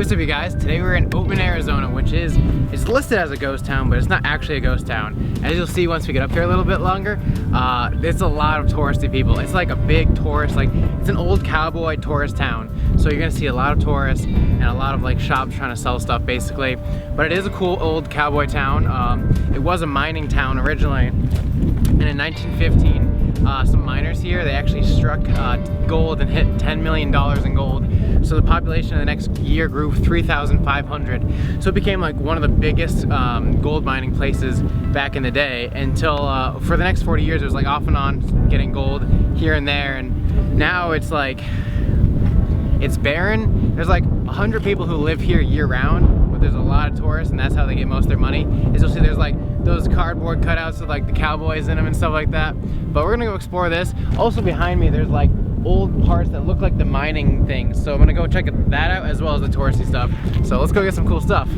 What's up, you guys? Today we're in Oatman, Arizona, which is, it's listed as a ghost town, but it's not actually a ghost town. As you'll see once we get up here a little bit longer, it's a lot of touristy people. It's like a big tourist, like it's an old cowboy tourist town. So you're gonna see a lot of tourists and a lot of like shops trying to sell stuff basically. But it is a cool old cowboy town. It was a mining town originally, and in 1915, some miners here, they actually struck gold and hit $10 million in gold. So the population of the next year grew 3,500. So it became like one of the biggest gold mining places back in the day until for the next 40 years it was like off and on getting gold here and there, and now it's like, it's barren. There's like 100 people who live here year round, but there's a lot of tourists, and that's how they get most of their money. As you'll see, there's like those cardboard cutouts with like the cowboys in them and stuff like that. But we're gonna go explore this. Also behind me, there's like old parts that look like the mining things. So I'm gonna go check that out as well as the touristy stuff. So let's go get some cool stuff.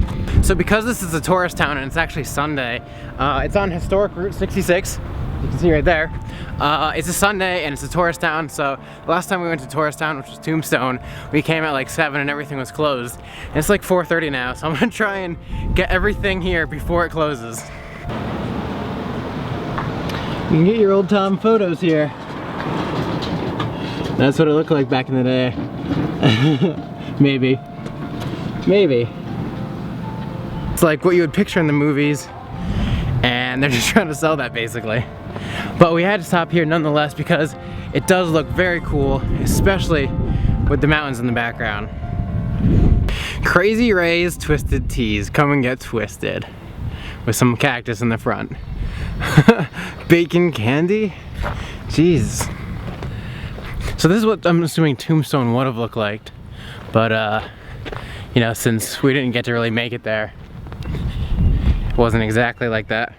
So because this is a tourist town and it's actually Sunday, it's on historic Route 66. You can see right there. It's a Sunday and it's a tourist town. So last time we went to tourist town, which was Tombstone, we came at like 7 and everything was closed. And it's like 4:30 now. So I'm gonna try and get everything here before it closes. You can get your old time photos here. That's what it looked like back in the day. Maybe. Maybe. It's like what you would picture in the movies, and they're just trying to sell that basically. But we had to stop here nonetheless because it does look very cool, especially with the mountains in the background. Crazy Ray's Twisted Teas. Come and get twisted. With some cactus in the front. Bacon candy? Jeez. So this is what I'm assuming Tombstone would have looked like. But you know, since we didn't get to really make it there, it wasn't exactly like that.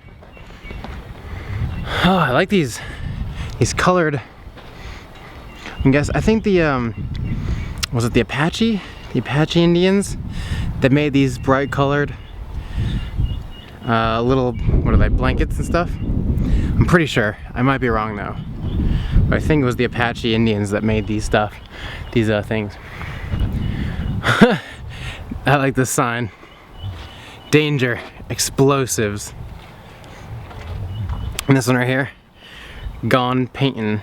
Oh, I like these colored, I think the was it the Apache Indians that made these bright colored little, what are they, blankets and stuff? I'm pretty sure. I might be wrong though. But I think it was the Apache Indians that made these things. I like this sign. Danger, explosives. And this one right here, Gone Painting.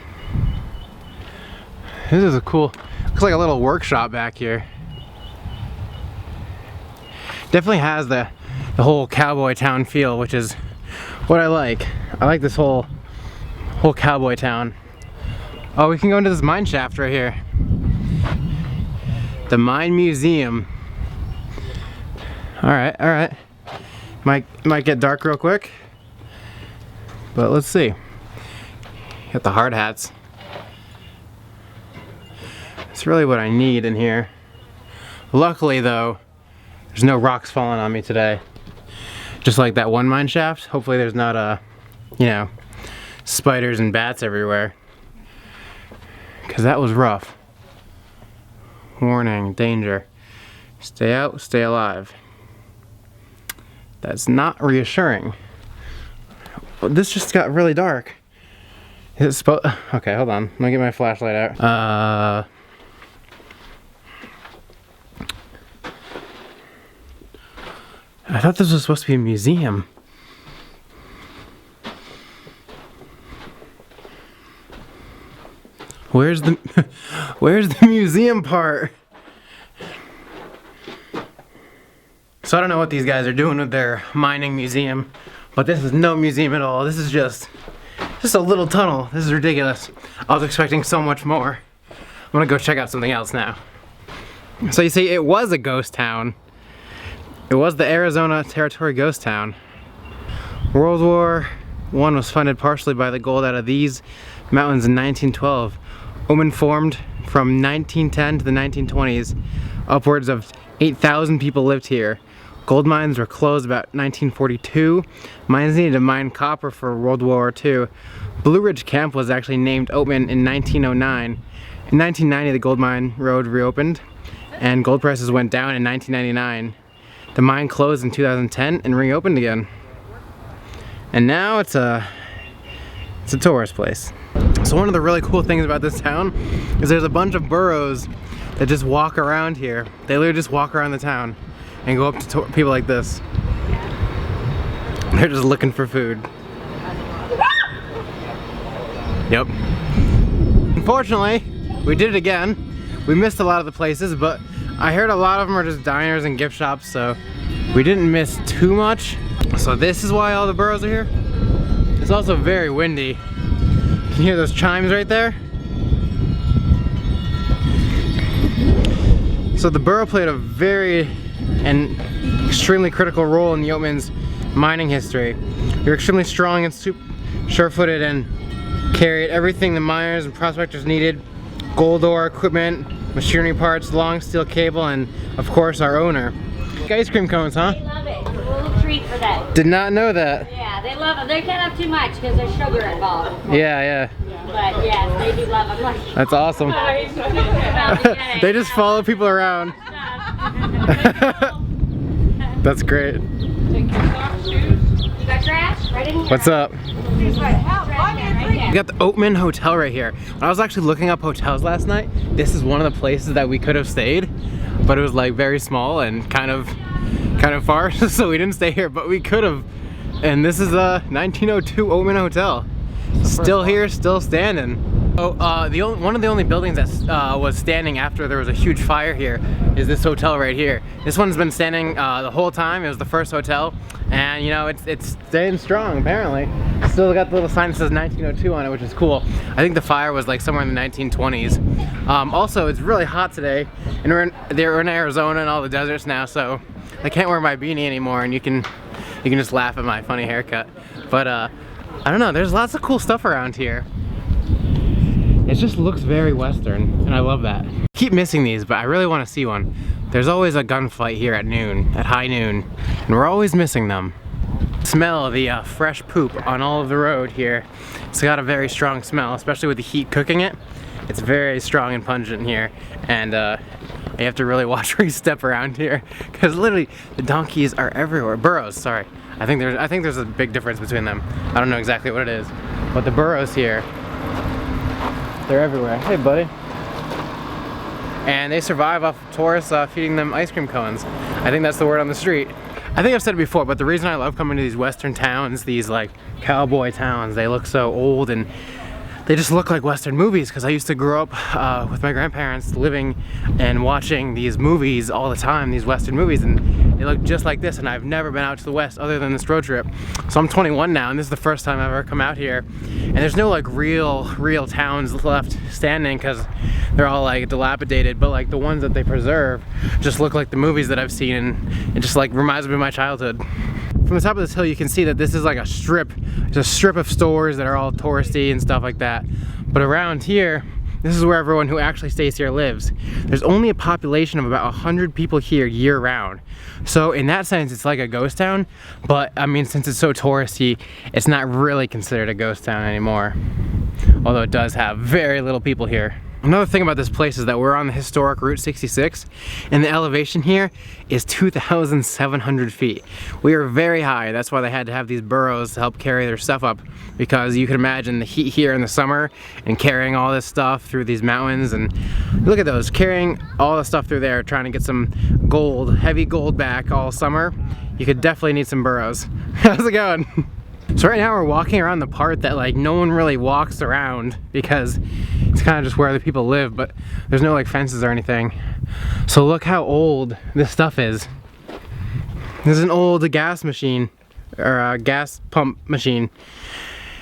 This is a cool, looks like a little workshop back here. Definitely has the whole cowboy town feel, which is what I like. I like this whole cowboy town. Oh, we can go into this mine shaft right here. The Mine Museum. Alright. Might get dark real quick. But let's see. Got the hard hats. That's really what I need in here. Luckily though, there's no rocks falling on me today. Just like that one mine shaft. Hopefully there's not you know, spiders and bats everywhere. Cause that was rough. Warning, danger. Stay out, stay alive. That's not reassuring. Well, this just got really dark. Is it okay, hold on. Let me get my flashlight out. I thought this was supposed to be a museum. Where's the museum part? So I don't know what these guys are doing with their mining museum, but this is no museum at all. This is just a little tunnel. This is ridiculous. I was expecting so much more. I'm gonna go check out something else now. So you see, it was a ghost town. It was the Arizona Territory Ghost Town. World War I was funded partially by the gold out of these mountains in 1912. Oatman formed from 1910 to the 1920s. Upwards of 8,000 people lived here. Gold mines were closed about 1942. Mines needed to mine copper for World War II. Blue Ridge Camp was actually named Oatman in 1909. In 1990, the gold mine road reopened, and gold prices went down in 1999. The mine closed in 2010 and reopened again. And now it's a tourist place. So one of the really cool things about this town is there's a bunch of burrows that just walk around here. They literally just walk around the town and go up to people like this. They're just looking for food. Yep. Unfortunately, we did it again. We missed a lot of the places, but I heard a lot of them are just diners and gift shops, so we didn't miss too much. So this is why all the burros are here. It's also very windy. Can you hear those chimes right there? So the burro played a very and extremely critical role in the Oatman's mining history. They were extremely strong and sure-footed and carried everything the miners and prospectors needed: gold ore, equipment, machinery parts, long steel cable, and of course our owner. Ice cream cones, huh? They love it. It's a little treat for them. Did not know that. Yeah, they love them. They can't have too much because there's sugar involved. Yeah. But yes, they do love them. That's awesome. They just follow people around. That's great. You got trash? Right in here. What's up? We got the Oatman Hotel right here. When I was actually looking up hotels last night, this is one of the places that we could have stayed, but it was like very small and kind of far, so we didn't stay here, but we could have. And this is a 1902 Oatman Hotel. Still here, still standing. Oh, one of the only buildings that was standing after there was a huge fire here is this hotel right here. This one's been standing the whole time. It was the first hotel, and you know it's staying strong apparently. Still got the little sign that says 1902 on it, which is cool. I think the fire was like somewhere in the 1920s. Also, it's really hot today, and we're in Arizona and all the deserts now, so I can't wear my beanie anymore, and you can just laugh at my funny haircut. But I don't know. There's lots of cool stuff around here. It just looks very Western, and I love that. Keep missing these, but I really want to see one. There's always a gunfight here at noon, at high noon, and we're always missing them. Smell the fresh poop on all of the road here. It's got a very strong smell, especially with the heat cooking it. It's very strong and pungent here, and you have to really watch where you step around here, because literally the donkeys are everywhere. Burros, sorry. I think there's a big difference between them. I don't know exactly what it is, but the burros here, they're everywhere. Hey, buddy. And they survive off of tourists feeding them ice cream cones. I think that's the word on the street. I think I've said it before, but the reason I love coming to these Western towns, these like cowboy towns, they look so old and they just look like Western movies, because I used to grow up with my grandparents living and watching these movies all the time, these Western movies, and they look just like this, and I've never been out to the West other than this road trip. So I'm 21 now, and this is the first time I've ever come out here, and there's no like real towns left standing because they're all like dilapidated, but like the ones that they preserve just look like the movies that I've seen, and it just like reminds me of my childhood. From the top of this hill you can see that this is like a strip. It's a strip of stores that are all touristy and stuff like that. But around here, this is where everyone who actually stays here lives. There's only a population of about 100 people here year round. So in that sense, it's like a ghost town, but I mean, since it's so touristy, it's not really considered a ghost town anymore. Although it does have very little people here. Another thing about this place is that we're on the historic Route 66, and the elevation here is 2,700 feet. We are very high. That's why they had to have these burros to help carry their stuff up, because you can imagine the heat here in the summer and carrying all this stuff through these mountains. And look at those, carrying all the stuff through there, trying to get some gold, heavy gold back all summer. You could definitely need some burros. How's it going? So right now we're walking around the part that like no one really walks around, because it's kind of just where the people live, but there's no like fences or anything. So look how old this stuff is. This is an old gas machine, or a gas pump machine.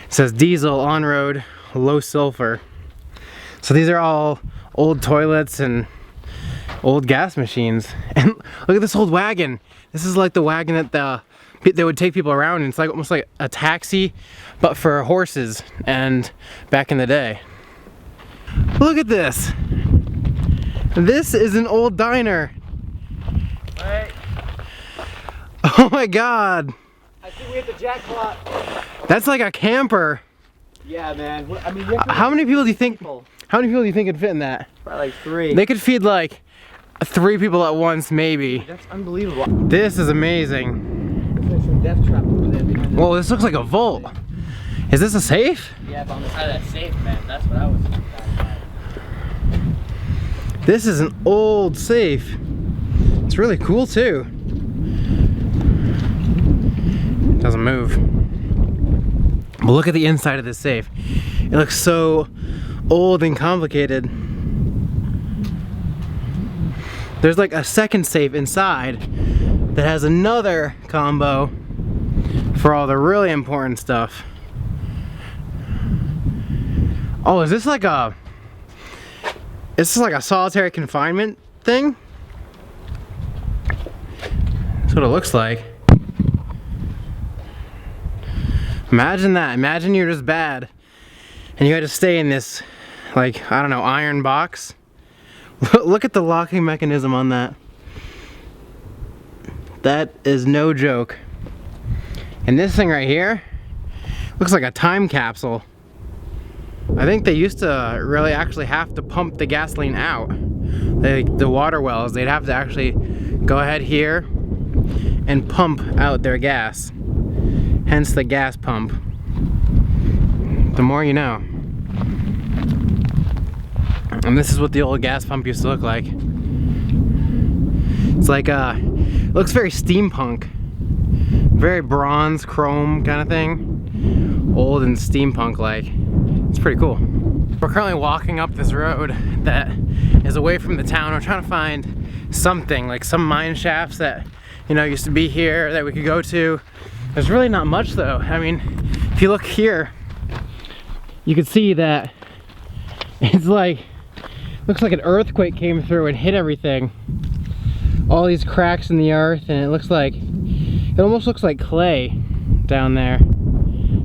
It says diesel, on-road, low sulfur. So these are all old toilets and old gas machines. And look at this old wagon. This is like the wagon that they would take people around, and it's like almost like a taxi, but for horses, and back in the day. Look at this. This is an old diner. Wait. Oh my god. I think we hit the jackpot. That's like a camper. Yeah, man. I mean, how many people do you think? How many people do you think could fit in that? Probably like 3. They could feed like 3 people at once, maybe. That's unbelievable. This is amazing. There's some death trap over there behind Whoa, this looks like a vault. Is this a safe? Yeah, but on the side of that safe, man. That's what I was thinking about. This is an old safe. It's really cool too. Doesn't move. But look at the inside of this safe. It looks so old and complicated. There's like a second safe inside that has another combo for all the really important stuff. Oh, is this like a... Is this like a solitary confinement thing? That's what it looks like. Imagine that. Imagine you're just bad and you had to stay in this, like, I don't know, iron box. Look at the locking mechanism on that. That is no joke. And this thing right here looks like a time capsule. I think they used to really actually have to pump the gasoline out. The water wells, they'd have to actually go ahead here and pump out their gas. Hence the gas pump. The more you know. And this is what the old gas pump used to look like. It's like, it looks very steampunk. Very bronze, chrome kind of thing. Old and steampunk like. It's pretty cool. We're currently walking up this road that is away from the town. We're trying to find something, like some mine shafts that, you know, used to be here that we could go to. There's really not much though. I mean, if you look here, you can see that it's like, looks like an earthquake came through and hit everything. All these cracks in the earth, and it looks like, it almost looks like clay down there.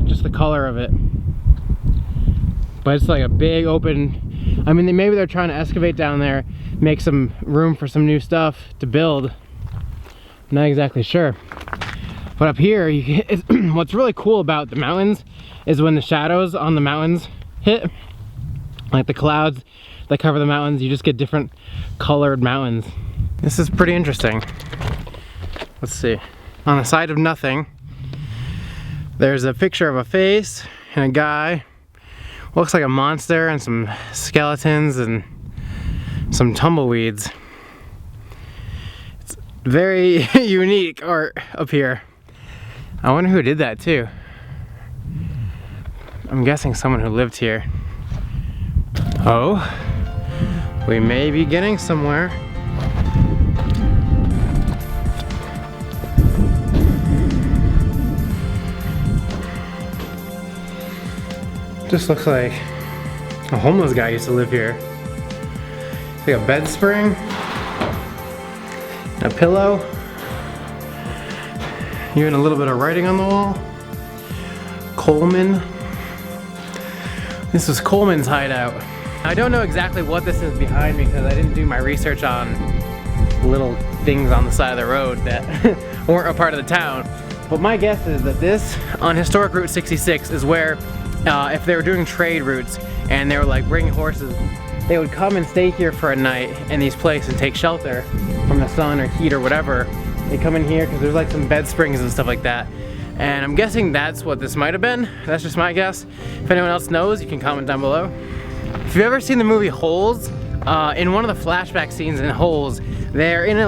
Just the color of it. But it's like a big open, I mean, maybe they're trying to excavate down there, make some room for some new stuff to build. I'm not exactly sure. But up here, what's really cool about the mountains is when the shadows on the mountains hit, like the clouds that cover the mountains, you just get different colored mountains. This is pretty interesting. Let's see. On the side of nothing, there's a picture of a face and a guy. Looks like a monster and some skeletons and some tumbleweeds. It's very unique art up here. I wonder who did that too. I'm guessing someone who lived here. Oh, we may be getting somewhere. Just looks like a homeless guy used to live here. It's like a bed spring, a pillow, even a little bit of writing on the wall. Coleman. This was Coleman's hideout. I don't know exactly what this is behind me because I didn't do my research on little things on the side of the road that weren't a part of the town. But my guess is that this, on Historic Route 66, is where if they were doing trade routes and they were like bringing horses, they would come and stay here for a night in these places and take shelter from the sun or heat or whatever. They come in here because there's like some bed springs and stuff like that. And I'm guessing that's what this might have been. That's just my guess. If anyone else knows, you can comment down below. If you've ever seen the movie Holes, in one of the flashback scenes in Holes, they're in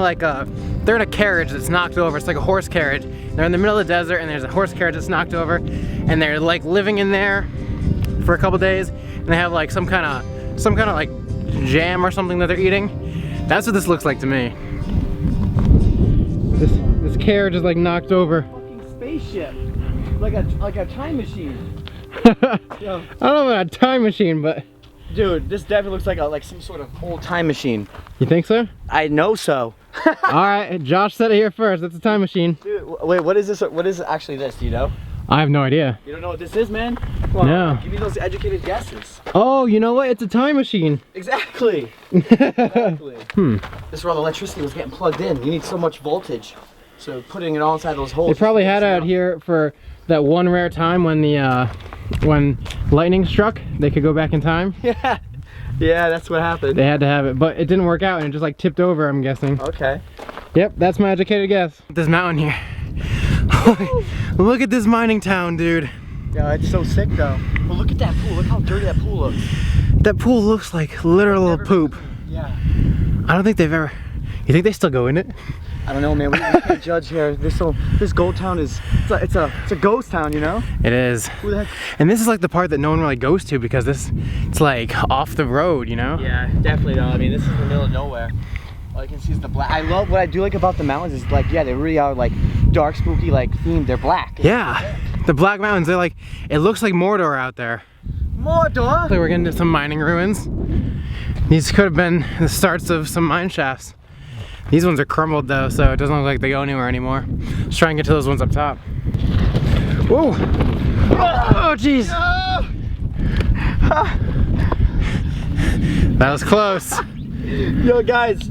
they're in a carriage that's knocked over. It's like a horse carriage. They're in the middle of the desert and there's a horse carriage that's knocked over, and they're like living in there for a couple days, and they have like some kind of like jam or something that they're eating. That's what this looks like to me. This carriage is like knocked over. Fucking spaceship, like a time machine. I don't know about a time machine, but dude, this definitely looks like some sort of old time machine. You think so? I know so. All right, Josh said it here first. That's a time machine. Dude, wait, what is this? What is actually this? Do you know? I have no idea. You don't know what this is, man? Come on, no. Give me those educated guesses. Oh, you know what? It's a time machine. Exactly. Exactly. This is where all the electricity was getting plugged in. You need so much voltage. So putting it all inside those holes. They probably had it out here for that one rare time when the when lightning struck. They could go back in time. Yeah. Yeah, that's what happened. They had to have it, but it didn't work out and it just like tipped over, I'm guessing. Okay. Yep, that's my educated guess. This mountain here. Look at this mining town, dude. Yeah, it's so sick though. But look at that pool. Look how dirty that pool looks. That pool looks like literal poop. Yeah. I don't think they've ever. You think they still go in it? I don't know, man. We can't judge here. This gold town is it's a ghost town, you know? It is. Who the heck? And this is like the part that no one really goes to because it's like off the road, you know? Yeah, definitely though. I mean, this is in the middle of nowhere. All you can see is the black. I love what I do like about the mountains is like, yeah, they really are like dark, spooky, like themed. They're black. Yeah. The Black Mountains, they're like, it looks like Mordor out there. Mordor? We're getting to some mining ruins. These could have been the starts of some mine shafts. These ones are crumbled though, so it doesn't look like they go anywhere anymore. Let's try and get to those ones up top. Whoa! Oh, jeez! That was close. Yo, guys,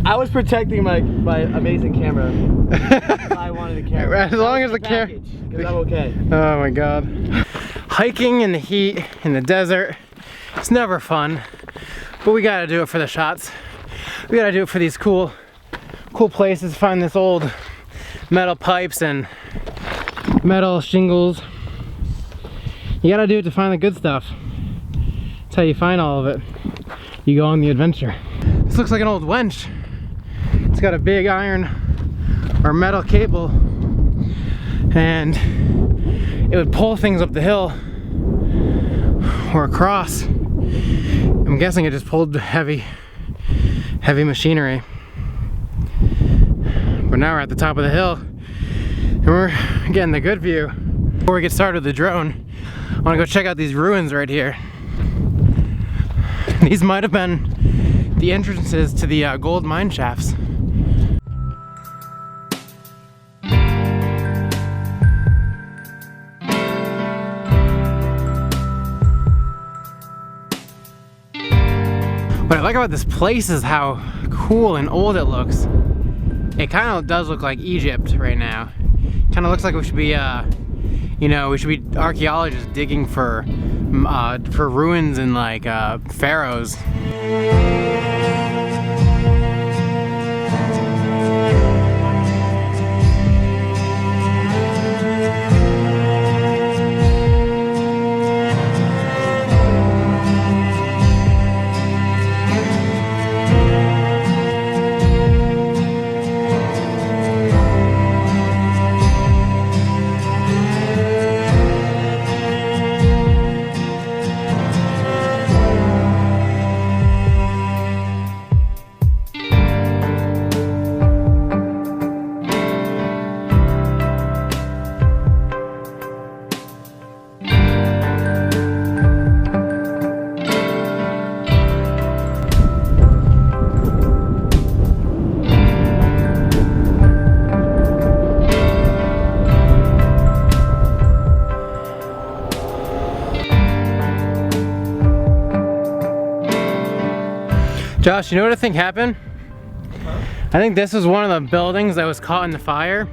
I was protecting my amazing camera. I wanted a camera. As long as the camera. Because I'm okay. Oh my god. Hiking in the heat, in the desert, it's never fun. But we gotta do it for the shots. We gotta do it for these cool places. Find this old metal pipes and metal shingles. You gotta do it to find the good stuff. That's how you find all of it. You go on the adventure. This looks like an old winch. It's got a big iron or metal cable, and it would pull things up the hill or across. I'm guessing it just pulled heavy machinery. But now we're at the top of the hill and we're getting the good view. Before we get started with the drone, I want to go check out these ruins right here. These might have been the entrances to the gold mine shafts. What I like about this place is how cool and old it looks. It kind of does look like Egypt right now. Kind of looks like we should be, you know, we should be archaeologists digging for ruins and like pharaohs. Josh, you know what I think happened? Huh? I think this was one of the buildings that was caught in the fire,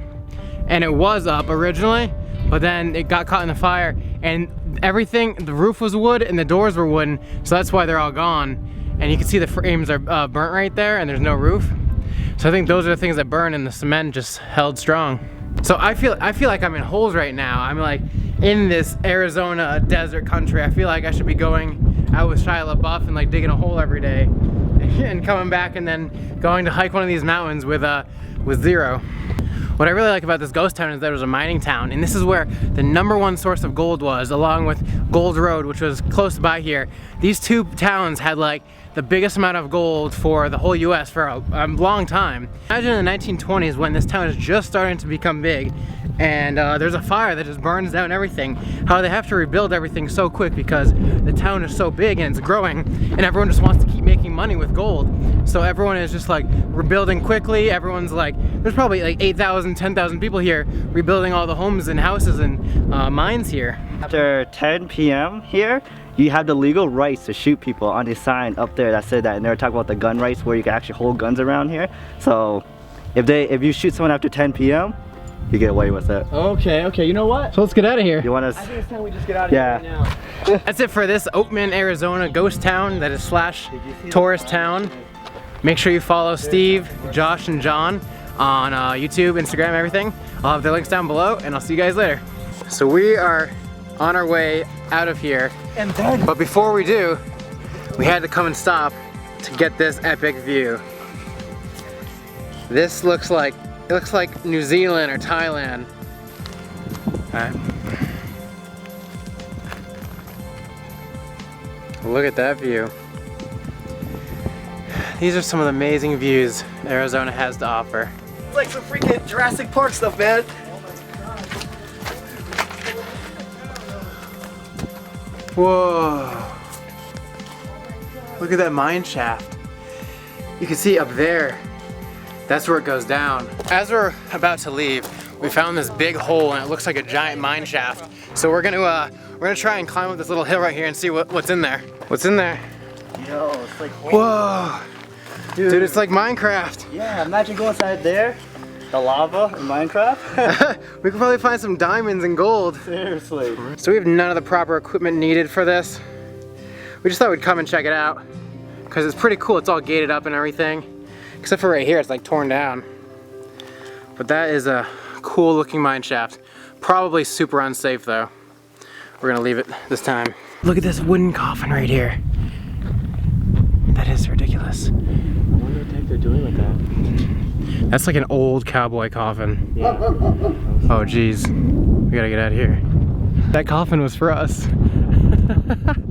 and it was up originally, but then it got caught in the fire, and everything, the roof was wood and the doors were wooden, so that's why they're all gone. And you can see the frames are burnt right there, and there's no roof. So I think those are the things that burned, and the cement just held strong. So I feel like I'm in holes right now. I'm like in this Arizona desert country. I feel like I should be going out with Shia LaBeouf and like digging a hole every day and coming back and then going to hike one of these mountains with zero. What I really like about this ghost town is that it was a mining town, and this is where the #1 source of gold was, along with Gold Road, which was close by here. These two towns had like the biggest amount of gold for the whole US for a long time. Imagine in the 1920s when this town is just starting to become big, and there's a fire that just burns down everything. How they have to rebuild everything so quick because the town is so big and it's growing, and everyone just wants to keep making money with gold. So everyone is just like rebuilding quickly. Everyone's like, there's probably like 8,000, 10,000 people here rebuilding all the homes and houses and mines here. After 10 p.m. here, you have the legal rights to shoot people on the sign up there that said that, and they were talking about the gun rights where you can actually hold guns around here. So if you shoot someone after 10 p.m., you get away with it. Okay, you know what? So let's get out of here. You want I think it's time we just get out of here right now. That's it for this Oatman, Arizona ghost town that is slash tourist town. Make sure you follow Steve, Josh, and John on YouTube, Instagram, everything. I'll have the links down below, and I'll see you guys later. So we are on our way out of here. And then, but before we do, we had to come and stop to get this epic view. This looks like, it looks like New Zealand or Thailand. Alright. Look at that view. These are some of the amazing views Arizona has to offer. It's like some freaking Jurassic Park stuff, man. Whoa. Look at that mine shaft. You can see up there, that's where it goes down. As we're about to leave, we found this big hole and it looks like a giant mine shaft. So we're gonna try and climb up this little hill right here and see what's in there. What's in there? Yo, it's like, Whoa. Dude, it's like Minecraft. yeah, imagine going inside there, the lava in Minecraft. We could probably find some diamonds and gold. Seriously. So we have none of the proper equipment needed for this. We just thought we'd come and check it out because it's pretty cool. It's all gated up and everything, except for right here, it's like torn down. But that is a cool looking mine shaft. Probably super unsafe though. We're gonna leave it this time. Look at this wooden coffin right here. That is ridiculous. I wonder what the heck they're doing with that. That's like an old cowboy coffin. Yeah. Oh geez, we gotta get out of here. That coffin was for us.